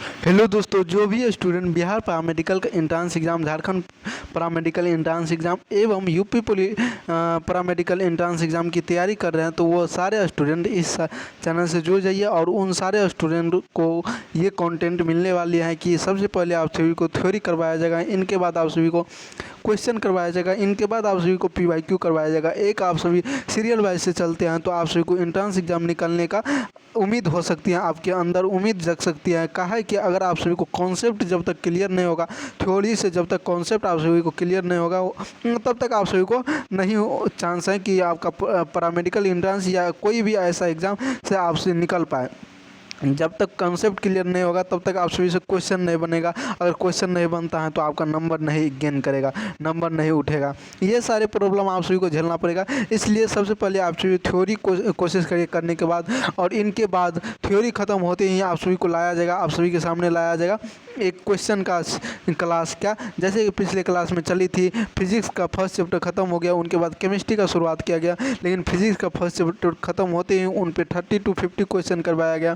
Hello दोस्तों, जो भी स्टूडेंट बिहार पैरामेडिकल का entrance exam, Jharkhand paramedical entrance exam एवं यूपी पैरामेडिकल एंट्रेंस एग्ज़ाम की तैयारी कर रहे हैं, तो वो सारे स्टूडेंट इस चैनल से जुड़ जाइए। और उन सारे स्टूडेंट को ये कंटेंट मिलने वाली है कि सबसे पहले आप सभी को थ्योरी करवाया जाएगा, इनके बाद आप सभी को क्वेश्चन करवाया जाएगा, इनके बाद आप सभी को PYQ करवाया जाएगा। एक आप सभी सीरियल वाइज से चलते हैं तो आप सभी को एंट्रेंस एग्ज़ाम निकलने का उम्मीद हो सकती है, आपके अंदर उम्मीद जग सकती है। कहा है कि अगर आप सभी को कॉन्सेप्ट जब तक क्लियर नहीं होगा, थ्योरी से जब तक कॉन्सेप्ट आप सभी को क्लियर नहीं होगा, तब तक आप सभी को नहीं चांस है कि आपका पैरामेडिकल एंट्रेंस या कोई भी ऐसा एग्ज़ाम से आपसे निकल पाए। जब तक कॉन्सेप्ट क्लियर नहीं होगा तब तक आप सभी से क्वेश्चन नहीं बनेगा। अगर क्वेश्चन नहीं बनता है तो आपका नंबर नहीं गेन करेगा, नंबर नहीं उठेगा। ये सारे प्रॉब्लम आप सभी को झेलना पड़ेगा। इसलिए सबसे पहले आप सभी थ्योरी कोशिश करिए करने के बाद, और इनके बाद थ्योरी ख़त्म होते ही आप सभी को लाया जाएगा, आप सभी के सामने लाया जाएगा एक क्वेश्चन का क्लास। क्या जैसे कि पिछले क्लास में चली थी, फिजिक्स का फर्स्ट चैप्टर ख़त्म हो गया, उनके बाद केमिस्ट्री का शुरुआत किया गया, लेकिन फिजिक्स का फर्स्ट चैप्टर ख़त्म होते ही उन पे 30 to 50 क्वेश्चन करवाया गया।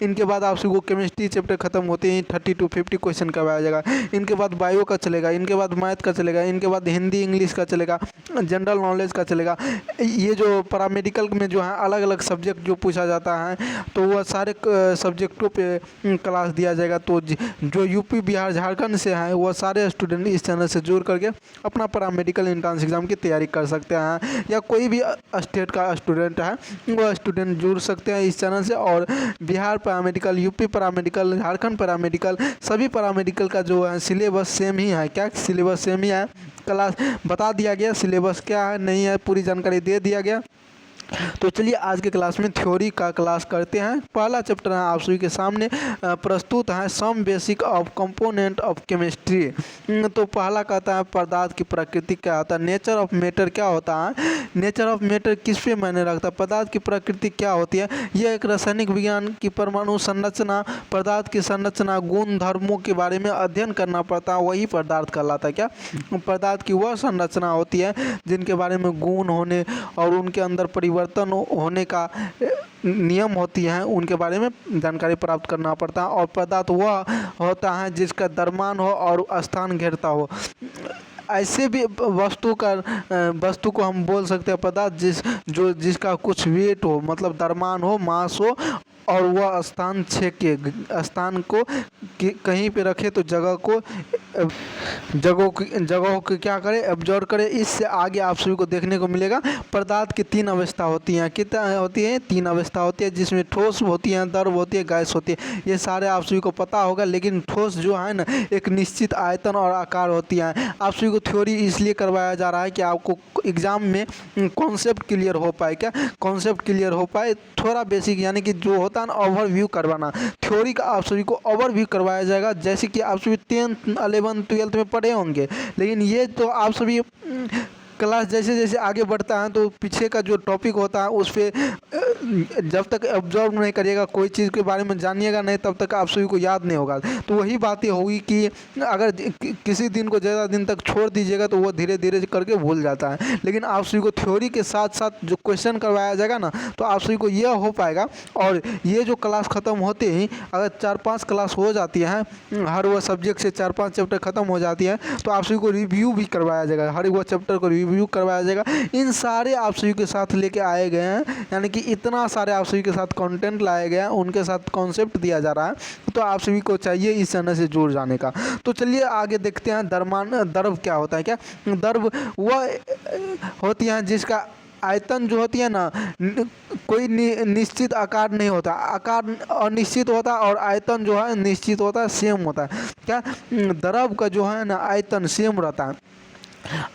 इनके बाद आप सभी को केमिस्ट्री चैप्टर खत्म होते ही 30 to 50 क्वेश्चन करवाया जाएगा। इनके बाद बायो का चलेगा, इनके बाद मैथ का चलेगा, इनके बाद हिंदी इंग्लिश का चलेगा, जनरल नॉलेज का चलेगा। ये जो पैरामेडिकल में जो है अलग अलग सब्जेक्ट जो पूछा जाता है, तो वह सारे सब्जेक्टों पे क्लास दिया जाएगा। तो जो यूपी बिहार झारखंड से हैं वह सारे स्टूडेंट इस चैनल से जुड़ करके अपना पैरामेडिकल एंट्रेंस एग्ज़ाम की तैयारी कर सकते हैं, या कोई भी स्टेट का स्टूडेंट है वह स्टूडेंट जुड़ सकते हैं इस चैनल से। और Bihar paramedical, UP paramedical, Jharkhand paramedical, सभी पैरामेडिकल का जो है सिलेबस सेम ही है। क्या सिलेबस सेम ही है? क्लास बता दिया गया, सिलेबस क्या है नहीं है पूरी जानकारी दे दिया गया। तो चलिए आज के क्लास में थ्योरी का क्लास करते हैं। पहला चैप्टर है आप सभी के सामने प्रस्तुत है, some basic of component of chemistry. तो पहला कहता है पदार्थ की प्रकृति क्या होता है, नेचर ऑफ मैटर क्या होता है, नेचर ऑफ मैटर किस पे मायने रखता है, पदार्थ की प्रकृति क्या होती है। यह एक रासायनिक विज्ञान की परमाणु संरचना, पदार्थ की संरचना, गुण धर्मों के बारे में अध्ययन करना पड़ता है, वही पदार्थ कहलाता है। क्या पदार्थ की वह संरचना होती है जिनके बारे में गुण होने और उनके अंदर परिवर्तन होने का नियम होती हैं, उनके बारे में जानकारी प्राप्त करना पड़ता है। और पदार्थ वह होता है जिसका द्रव्यमान हो और स्थान घेरता हो। ऐसे भी वस्तु को हम बोल सकते हैं पदार्थ जिसका कुछ वेट हो, मतलब द्रव्यमान हो, मास हो, और वह स्थान छेके, स्थान को कहीं पे रखे तो जगहों को क्या करे, एब्जॉर्ब करे। इससे आगे आप सभी को देखने को मिलेगा पदार्थ की 3 अवस्था होती हैं। कितना होती है? 3 अवस्था होती है, जिसमें ठोस होती है, द्रव होती है, गैस होती है। ये सारे आप सभी को पता होगा। लेकिन ठोस जो है ना, एक निश्चित आयतन और आकार होती है। आप सभी को थ्योरी इसलिए करवाया जा रहा है कि आपको एग्जाम में कॉन्सेप्ट क्लियर हो पाए। क्या कॉन्सेप्ट क्लियर हो पाए, थोड़ा बेसिक यानी कि जो होता है ना ओवरव्यू करवाना। थ्योरी का आप सभी को ओवरव्यू करवाया जाएगा, जैसे कि आप सभी 10th 11th 12th में पढ़े होंगे। लेकिन ये तो आप सभी क्लास जैसे जैसे आगे बढ़ता है तो पीछे का जो टॉपिक होता है उस पर जब तक ऑब्जर्व नहीं करिएगा, कोई चीज़ के बारे में जानिएगा नहीं, तब तक आप सभी को याद नहीं होगा। तो वही बातें होगी कि अगर किसी दिन को ज़्यादा दिन तक छोड़ दीजिएगा तो वो धीरे धीरे करके भूल जाता है। लेकिन आप सभी को थ्योरी के साथ साथ जो क्वेश्चन करवाया जाएगा ना, तो आप सभी को यह हो पाएगा। और ये जो क्लास ख़त्म होते ही अगर 4-5 क्लास हो जाती है, हर वो सब्जेक्ट से 4-5 चैप्टर ख़त्म हो जाती है, तो आप सभी को रिव्यू भी करवाया जाएगा, हर वो चैप्टर को रिव्यू करवाया जाएगा। इन सारे आप सभी के साथ लेके आए गए हैं, यानी कि इतना सारे आप सभी के साथ कंटेंट लाए गए हैं, उनके साथ कॉन्सेप्ट दिया जा रहा है। तो आप सभी को चाहिए इस चैनल से जुड़ जाने का। तो चलिए आगे देखते हैं द्रव क्या होता है। क्या द्रव वह होती है जिसका आयतन जो होती है ना, कोई निश्चित आकार नहीं होता, आकार अनिश्चित होता है, और आयतन जो है निश्चित होता है, सेम होता है। क्या द्रव का जो है ना आयतन सेम रहता है।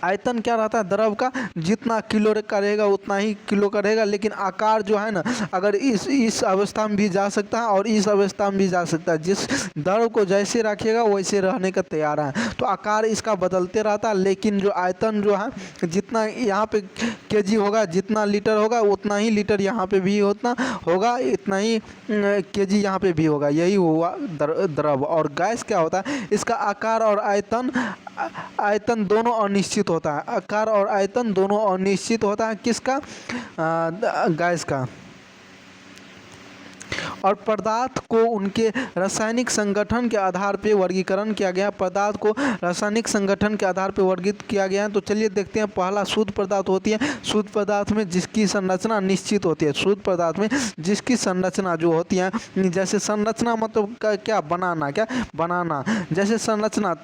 आयतन क्या रहता है द्रव का, जितना किलो का रहेगा उतना ही किलो का रहेगा। लेकिन आकार जो है ना, अगर इस अवस्था में भी जा सकता है और इस अवस्था में भी जा सकता है। जिस द्रव को जैसे रखिएगा वैसे रहने का तैयार है। तो आकार इसका बदलते रहता है, लेकिन जो आयतन जो है, जितना यहाँ पे केजी होगा, जितना लीटर होगा उतना ही लीटर यहाँ पे भी उतना होगा, इतना ही केजी यहाँ पे भी होगा। यही हुआ द्रव। और गैस क्या होता है, इसका आकार और आयतन दोनों अनिश्चित होता है। आकार और आयतन दोनों अनिश्चित होता है, किसका? गैस का। और पदार्थ को उनके रासायनिक संगठन के आधार पर वर्गीकरण किया गया। पदार्थ को रासायनिक संगठन के आधार पर वर्गीकृत किया गया है। तो चलिए देखते हैं। पहला शुद्ध पदार्थ होती है। शुद्ध पदार्थ में जिसकी संरचना निश्चित होती है। शुद्ध पदार्थ में जिसकी संरचना जो होती है, जैसे संरचना मतलब क्या बनाना, क्या बनाना, जैसे संरचना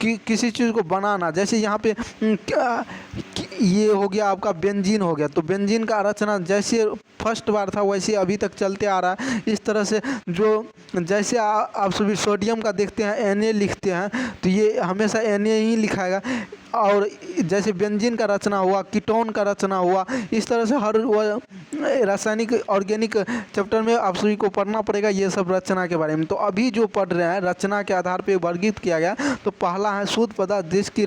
किसी चीज़ को बनाना, जैसे यहाँ पे क्या ये हो गया आपका बेंजीन हो गया। तो बेंजीन का रचना जैसे फर्स्ट बार था वैसे अभी तक चलते आ रहा है। इस तरह से जो जैसे आप सभी सोडियम का देखते हैं Na लिखते हैं तो ये हमेशा Na ही लिखाएगा। और जैसे बेंजीन का रचना हुआ, कीटोन का रचना हुआ, इस तरह से हर रासायनिक ऑर्गेनिक चैप्टर में आप सभी को पढ़ना पड़ेगा ये सब रचना के बारे में। तो अभी जो पढ़ रहे हैं रचना के आधार पर वर्गीकृत किया गया। तो पहला है शुद्ध पदार्थ जिसकी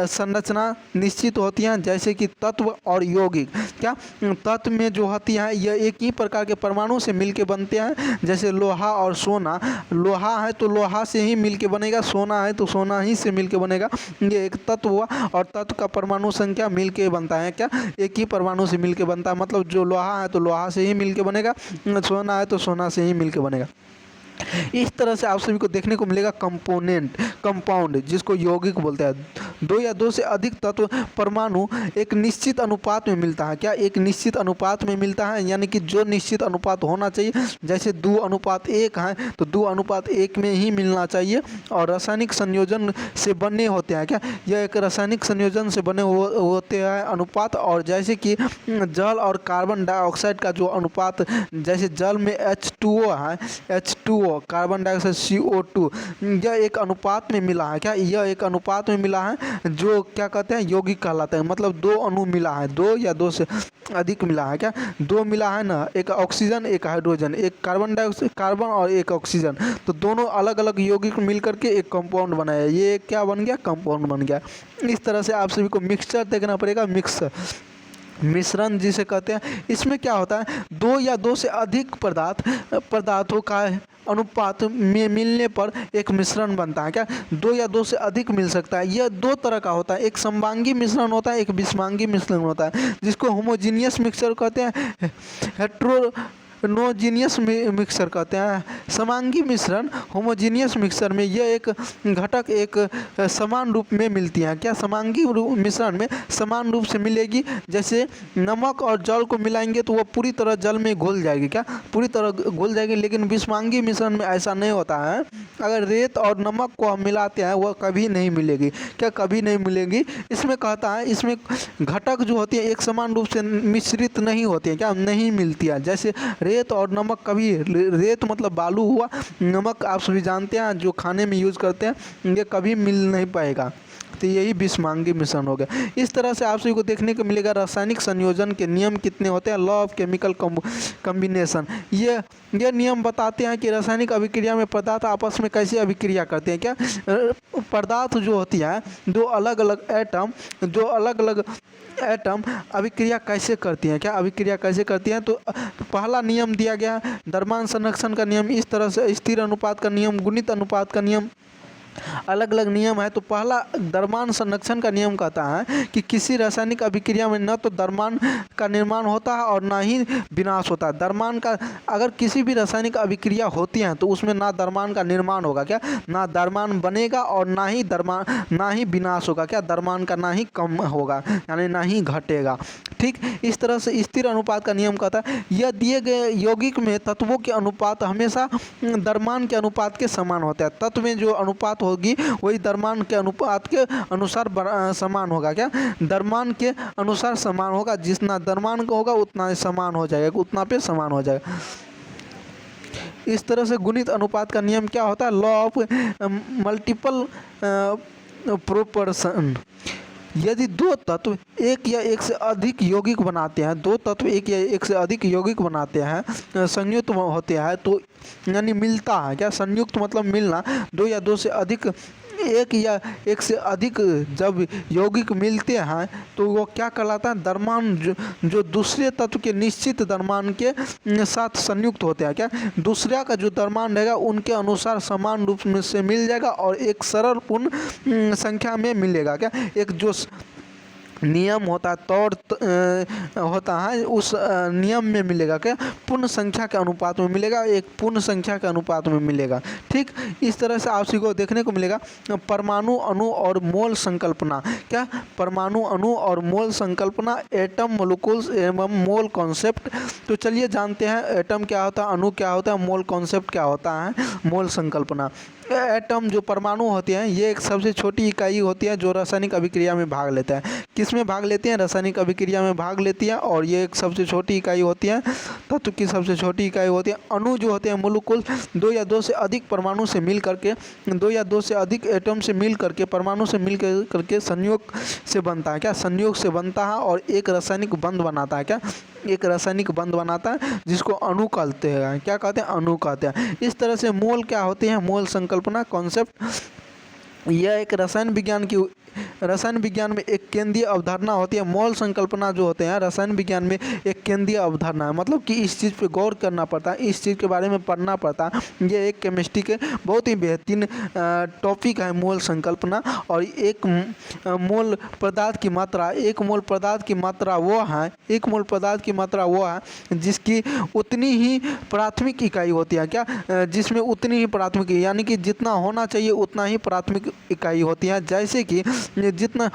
संरचना निश्चित होती है, जैसे कि तत्व और यौगिक। क्या तत्व में जो होती है यह एक ही प्रकार के परमाणु से मिलके बनते हैं, जैसे लोहा और सोना। लोहा है तो लोहा से ही मिलके बनेगा, सोना है तो सोना ही से मिलके बनेगा। ये एक तत्व हुआ। और तत्व का परमाणु संख्या मिलके बनता है, क्या एक ही परमाणु से मिलके बनता है। मतलब जो लोहा है तो लोहा से ही मिलके बनेगा, सोना है तो सोना से ही मिलके बनेगा। इस तरह से आप सभी को देखने को मिलेगा कंपाउंड जिसको यौगिक बोलते हैं। दो या दो से अधिक तत्व परमाणु एक निश्चित अनुपात में मिलता है। क्या एक निश्चित अनुपात में मिलता है, यानी कि जो निश्चित अनुपात होना चाहिए, जैसे 2:1 है तो 2:1 में ही मिलना चाहिए। और रासायनिक संयोजन से बने होते हैं। क्या यह एक रासायनिक संयोजन से बने होते हैं अनुपात। और जैसे कि जल और कार्बन डाइऑक्साइड का जो अनुपात, जैसे जल में H2O है, H2O कार्बन डाइऑक्साइड CO2, यह एक अनुपात में मिला है। क्या यह एक अनुपात में मिला है जो क्या कहते हैं यौगिक कहलाता है। मतलब 2 अणु मिला है, 2 या 2 से अधिक मिला है। क्या 2 मिला है ना, एक ऑक्सीजन एक हाइड्रोजन, एक कार्बन डाइऑक्साइड कार्बन और एक ऑक्सीजन। तो दोनों अलग अलग यौगिक मिल करके एक कंपाउंड बनाया। ये क्या बन गया, कंपाउंड बन गया। इस तरह से आप सभी को मिक्सचर देखना पड़ेगा। मिश्रण जिसे कहते हैं। इसमें क्या होता है, 2 या 2 से अधिक पदार्थों का अनुपात में मिलने पर एक मिश्रण बनता है। क्या 2 या 2 से अधिक मिल सकता है। यह 2 तरह का होता है, एक समबांगी मिश्रण होता है, एक विषमांगी मिश्रण होता है, जिसको होमोजीनियस मिक्सचर कहते हैं, हेट्रोनोजीनियस मिक्सचर कहते हैं। समांगी मिश्रण होमोजीनियस मिक्सचर में यह एक घटक एक समान रूप में मिलती हैं। क्या समांगी मिश्रण में समान रूप से मिलेगी, जैसे नमक और जल को मिलाएंगे तो वह पूरी तरह जल में घुल जाएगी। क्या पूरी तरह घुल जाएगी। लेकिन विषमांगी मिश्रण में ऐसा नहीं होता है। अगर रेत और नमक को हम मिलाते हैं वह कभी नहीं मिलेगी। क्या कभी नहीं मिलेगी। इसमें कहता है इसमें घटक जो होती है एक समान रूप से मिश्रित नहीं होती है। क्या नहीं मिलती है। जैसे रेत और नमक कभी, रेत मतलब बालू हुआ, नमक आप सभी जानते हैं जो खाने में यूज़ करते हैं, ये कभी मिल नहीं पाएगा। तो यही विषमांगी मिश्रण हो गया। इस तरह से आप सभी को देखने को मिलेगा रासायनिक संयोजन के नियम कितने होते हैं। लॉ ऑफ केमिकल कम्बिनेशन, ये नियम बताते हैं कि रासायनिक अभिक्रिया में पदार्थ आपस में कैसे अभिक्रिया करते हैं। क्या पदार्थ जो होती है दो अलग अलग एटम अभिक्रिया कैसे करती हैं। क्या अभिक्रिया कैसे करती हैं। तो पहला नियम दिया गया द्रव्यमान संरक्षण का नियम, इस तरह से स्थिर अनुपात का नियम, गुणित अनुपात का नियम, अलग अलग नियम है। तो पहला द्रव्यमान संरक्षण का नियम कहता है कि किसी रासायनिक अभिक्रिया में न तो द्रव्यमान का निर्माण होता है और ना ही विनाश होता है। द्रव्यमान का, अगर किसी भी रासायनिक अभिक्रिया होती है तो उसमें ना द्रव्यमान का निर्माण होगा, क्या ना द्रव्यमान बनेगा और ना ही विनाश होगा। क्या द्रव्यमान का ना ही कम होगा, यानी ना ही घटेगा। ठीक इस तरह से स्थिर अनुपात का नियम कहता है यह दिए गए यौगिक में तत्वों के अनुपात हमेशा द्रव्यमान के अनुपात के समान होता है। तत्व में जो अनुपात होगी वही द्रव्यमान के अनुपात के अनुसार समान होगा। क्या द्रव्यमान के अनुसार समान होगा, जितना द्रव्यमान का होगा उतना समान हो जाएगा, उतना पे समान हो जाएगा। इस तरह से गुणित अनुपात का नियम क्या होता है, लॉ ऑफ मल्टीपल प्रोपोर्शन। यदि दो तत्व एक या एक से अधिक यौगिक बनाते हैं, दो तत्व एक या एक से अधिक यौगिक बनाते हैं, संयुक्त होते हैं, तो यानी मिलता है। क्या संयुक्त मतलब मिलना, दो या दो से अधिक, एक या एक से अधिक जब यौगिक मिलते हैं तो वो क्या कहलाता है, द्रव्यमान जो दूसरे तत्व के निश्चित द्रव्यमान के साथ संयुक्त होते हैं। क्या दूसरा का जो द्रव्यमान रहेगा उनके अनुसार समान रूप में से मिल जाएगा और एक सरल पूर्ण संख्या में मिलेगा। क्या एक जो नियम होता है, तौर होता है, उस नियम में मिलेगा क्या, पूर्ण संख्या के अनुपात में मिलेगा, एक पूर्ण संख्या के अनुपात में मिलेगा। ठीक इस तरह से आप सभी को देखने को मिलेगा परमाणु, अणु और मोल संकल्पना। क्या, परमाणु, अणु और मोल संकल्पना, एटम, मोलिक्यूल्स एवं मोल कॉन्सेप्ट। तो चलिए जानते हैं एटम क्या होता है, अणु क्या होता है, मोल कॉन्सेप्ट क्या होता है, मोल संकल्पना। एटम जो परमाणु होते हैं ये एक सबसे छोटी इकाई होती है जो रासायनिक अभिक्रिया में भाग लेता है। किस में भाग लेती है, रासायनिक अभिक्रिया में भाग लेती है, और ये एक सबसे छोटी इकाई होती है, तत्व की सबसे छोटी इकाई होती है। अणु जो होते हैं मोलिक्यूल, दो या दो से अधिक परमाणु से मिल करके, दो या दो से अधिक एटम से मिल करके, परमाणु से मिल करके संयोग से बनता है। क्या, संयोग से बनता है और एक रासायनिक बंध बनाता है। क्या, एक रासायनिक बंध बनाता है जिसको अणु कहते हैं। क्या कहते हैं, अणु कहते हैं। इस तरह से मोल क्या होते हैं, मोल संकल्पना कॉन्सेप्ट, यह एक रसायन विज्ञान में एक केंद्रीय अवधारणा होती है। मोल संकल्पना जो होते हैं रसायन विज्ञान में एक केंद्रीय अवधारणा है, मतलब कि इस चीज़ पे गौर करना पड़ता है, इस चीज़ के बारे में पढ़ना पड़ता है। ये एक केमिस्ट्री के बहुत ही बेहतरीन टॉपिक है मोल संकल्पना। और एक मोल पदार्थ की मात्रा, एक मोल पदार्थ की मात्रा वो है, एक मोल पदार्थ की मात्रा वो है जिसकी उतनी ही प्राथमिक इकाई होती है। क्या, जिसमें उतनी ही प्राथमिक, यानी कि जितना होना चाहिए उतना ही प्राथमिक इकाई होती है। जैसे कि जितना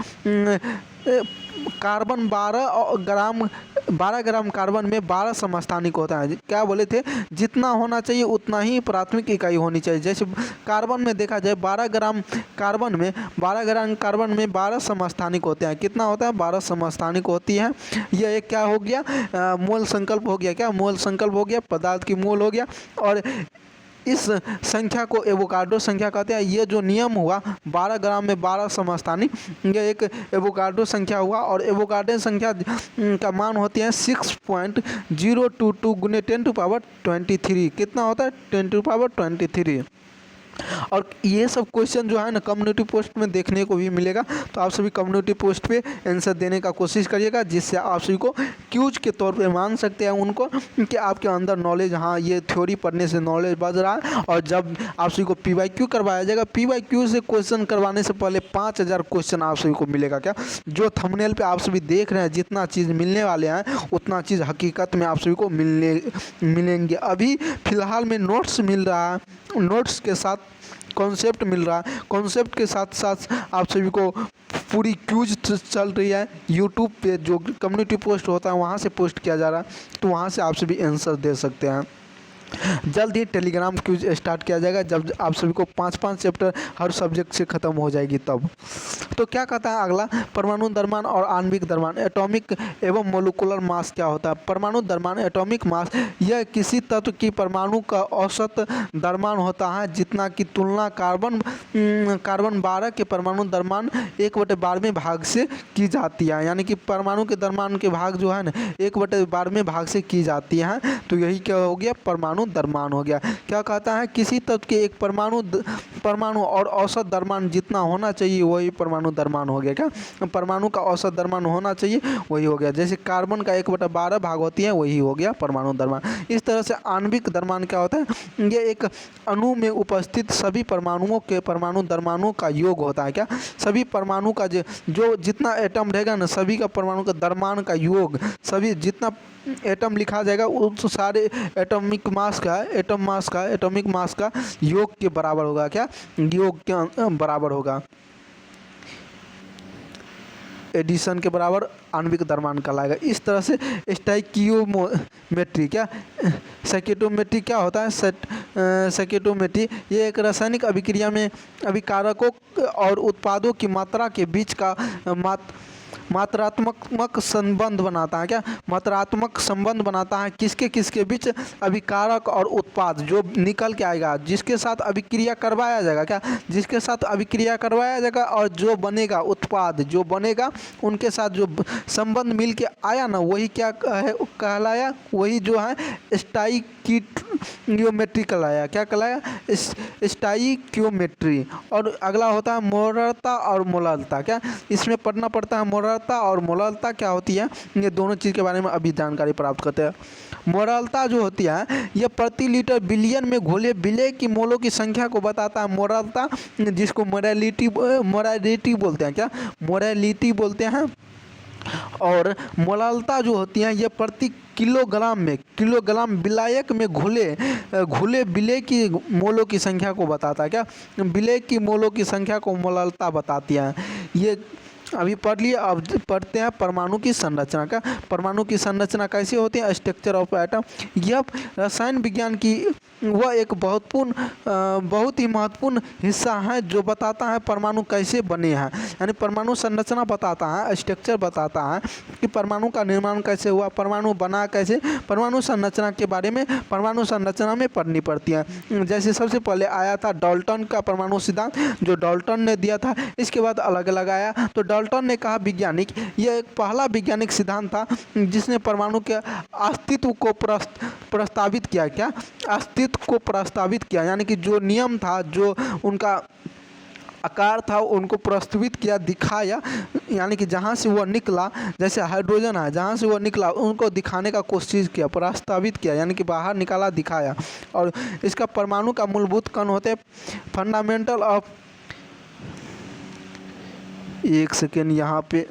कार्बन 12 ग्राम कार्बन में 12 समस्थानिक होता है। क्या बोले थे, जितना होना चाहिए उतना ही प्राथमिक इकाई होनी चाहिए। जैसे कार्बन में देखा जाए 12 ग्राम कार्बन में 12 समस्थानिक होते हैं। कितना होता है, 12 समस्थानिक होती है। यह एक क्या हो गया, मोल संकल्प हो गया। क्या, मोल संकल्प हो गया, पदार्थ की मोल हो गया। और इस संख्या को एवोगाड्रो संख्या कहते हैं। ये जो नियम हुआ 12 ग्राम में 12 समस्थानिक, ये एक एवोगाड्रो संख्या हुआ। और एवोगाड्रो संख्या का मान होती है 6.022 गुने 10⁻23। कितना होता है, 10⁻23। और ये सब क्वेश्चन जो है ना कम्युनिटी पोस्ट में देखने को भी मिलेगा। तो आप सभी कम्युनिटी पोस्ट पे आंसर देने का कोशिश करिएगा, जिससे आप सभी को क्यूज के तौर पे मान सकते हैं उनको कि आपके अंदर नॉलेज, हाँ ये थ्योरी पढ़ने से नॉलेज बढ़ रहा है। और जब आप सभी को PYQ करवाया जाएगा, PYQ से क्वेश्चन करवाने से पहले 5000 क्वेश्चन आप सभी को मिलेगा। क्या, जो थंबनेल पे आप सभी देख रहे हैं जितना चीज़ मिलने वाले हैं उतना चीज़ हकीकत में आप सभी को मिलेंगे। अभी फ़िलहाल में नोट्स मिल रहा है, नोट्स के साथ कॉन्सेप्ट मिल रहा है, कॉन्सेप्ट के साथ साथ आप सभी को पूरी क्यूज चल रही है। यूट्यूब पे जो कम्युनिटी पोस्ट होता है वहाँ से पोस्ट किया जा रहा है, तो वहाँ से आप सभी आंसर दे सकते हैं। जल्द ही टेलीग्राम क्यूज स्टार्ट किया जाएगा जब आप सभी को 5-5 चैप्टर हर सब्जेक्ट से ख़त्म हो जाएगी तब। तो क्या कहता है अगला, परमाणु द्रव्यमान और आणविक द्रव्यमान, एटॉमिक एवं मोलिकुलर मास क्या होता है। परमाणु द्रव्यमान, एटॉमिक मास, यह किसी तत्व की परमाणु का औसत द्रव्यमान होता है जितना की तुलना कार्बन 12 के परमाणु द्रव्यमान 1/12वें भाग से की जाती है। यानी कि परमाणु के द्रव्यमान के भाग जो है ना 1/12वें भाग से की जाती है। तो यही क्या हो गया, परमाणु द्रव्यमान हो गया। क्या कहता है, किसी तत्व के एक परमाणु और औसत द्रव्यमान जितना होना चाहिए वही परमाणु द्रव्यमान हो गया। क्या, परमाणु का औसत द्रव्यमान होना चाहिए वही हो गया। जैसे कार्बन का 1/12 भाग होती है वही हो गया परमाणु द्रव्यमान। इस तरह से आणविक द्रव्यमान क्या होता है, ये एक अणु में उपस्थित सभी परमाणुओं के परमाणु द्रव्यमानों का योग होता है। क्या, सभी परमाणु का जो जितना एटम रहेगा ना सभी का परमाणु का द्रव्यमान का योग, सभी जितना एटम लिखा जाएगा उस सारे एटॉमिक मास का योग के बराबर होगा। क्या, योग के बराबर होगा, एडिशन के बराबर आणविक द्रव्यमान कहलाएगा। इस तरह से स्टोइकियोमेट्री, क्या स्टोइकियोमेट्री क्या होता है, स्टोइकियोमेट्री ये एक रासायनिक अभिक्रिया में अभिकारकों और उत्पादों की मात्रा के बीच का मात्रात्मक संबंध बनाता है। क्या, मात्रात्मक संबंध बनाता है किसके किसके बीच, अभिकारक और उत्पाद जो निकल के आएगा, जिसके साथ अभिक्रिया करवाया जाएगा। क्या, जिसके साथ अभिक्रिया करवाया जाएगा और जो बनेगा उत्पाद जो बनेगा उनके साथ जो संबंध मिल के आया ना वही क्या कहलाया, वही जो है स्टोइकियोमेट्री कहलाया। क्या कहलाया, स्टोइकियोमेट्री। और अगला होता है मोलरता और मोललता। क्या, इसमें पढ़ना पड़ता है मोलरता और मोललता क्या होती है, ये दोनों चीज़ के बारे में अभी जानकारी प्राप्त करते हैं। मोललता जो होती है ये प्रति लीटर बिलियन में घोले विलेय की मोलों की संख्या को बताता है। मोललता जिसको मोलैलिटी बोलते हैं। क्या, मोलैलिटी बोलते हैं। और मोलालता जो होती हैं ये प्रति किलोग्राम विलायक में घुले विलेय की मोलों की संख्या को बताता है। क्या विलेय की मोलों की संख्या को मोलालता बताती है। ये अभी पढ़ लिए, अब पढ़ते हैं परमाणु की संरचना का। परमाणु की संरचना कैसी होती है? Structure of atom. यह रसायन विज्ञान की वह एक बहुत ही महत्वपूर्ण हिस्सा है जो बताता है परमाणु कैसे बने हैं। यानी परमाणु संरचना बताता है, स्ट्रक्चर बताता है कि परमाणु का निर्माण कैसे हुआ, परमाणु बना कैसे। परमाणु संरचना के बारे में परमाणु संरचना में पढ़नी पड़ती है। जैसे सबसे पहले आया था डाल्टन का परमाणु सिद्धांत, जो डाल्टन ने दिया था। इसके बाद अलग अलग आया, तो डाल्टन ने कहा वैज्ञानिक, यह एक पहला वैज्ञानिक सिद्धांत था जिसने परमाणु के अस्तित्व को प्रस्तावित किया। क्या अस्तित्व को प्रस्तावित किया, यानी कि जो नियम था, जो उनका आकार था, उनको प्रस्तावित किया, दिखाया। यानी कि जहाँ से वह निकला, जैसे हाइड्रोजन है, जहाँ से वह निकला उनको दिखाने का कोशिश किया, प्रस्तावित किया, यानी कि बाहर निकाला, दिखाया। और इसका परमाणु का मूलभूत कण होते फंडामेंटल ऑफ, एक सेकेंड यहाँ पे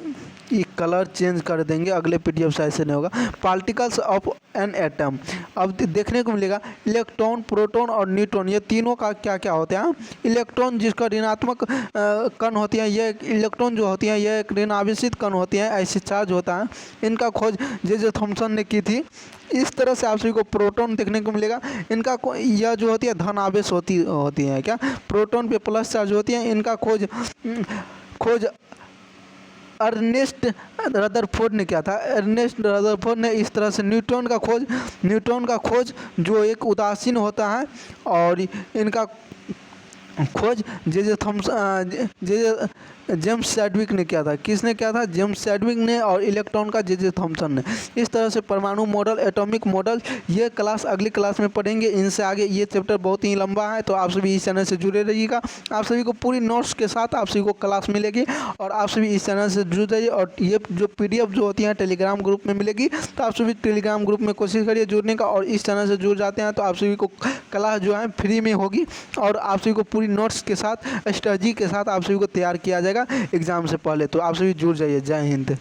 ये कलर चेंज कर देंगे, अगले पीडीएफ से ऐसे नहीं होगा। पार्टिकल्स ऑफ एन एटम, अब देखने को मिलेगा इलेक्ट्रॉन, प्रोटॉन और न्यूट्रॉन, ये तीनों का क्या क्या होते हैं। इलेक्ट्रॉन जिसका ऋणात्मक कण होती है, ये इलेक्ट्रॉन जो होती है ये एक ऋण आवेशित कण होती है, ऐसे चार्ज होता है। इनका खोज जे थॉमसन ने की थी। इस तरह से आप सभी को प्रोटॉन देखने को मिलेगा। इनका यह जो होती है धन आवेश होती है। क्या प्रोटॉन पे प्लस चार्ज होती है। इनका खोज अर्नेस्ट रदरफोर्ड ने किया था। अर्नेस्ट रदरफोर्ड ने इस तरह से न्यूट्रॉन का खोज जो एक उदासीन होता है, और इनका खोज जेम्स चैडविक ने किया था। किसने किया था? जेम्स चैडविक ने, और इलेक्ट्रॉन का जे थॉमसन ने। इस तरह से परमाणु मॉडल, एटॉमिक मॉडल, ये क्लास अगली क्लास में पढ़ेंगे। इनसे आगे ये चैप्टर बहुत ही लंबा है, तो आप सभी इस चैनल से जुड़े रहिएगा। आप सभी को पूरी नोट्स के साथ आप सभी को क्लास मिलेगी, और आप सभी इस चैनल से जुड़ जाइए। और ये जो पीडीएफ जो होती है टेलीग्राम ग्रुप में मिलेगी, तो आप सभी टेलीग्राम ग्रुप में कोशिश करिए जुड़ने का, और इस चैनल से जुड़ जाते हैं तो आप सभी को क्लास जो है फ्री में होगी, और आप सभी को पूरी नोट्स के साथ, स्ट्रेटजी के साथ आप सभी को तैयार किया जाएगा एग्जाम से पहले। तो आप सभी जुड़ जाइए। जय हिंद।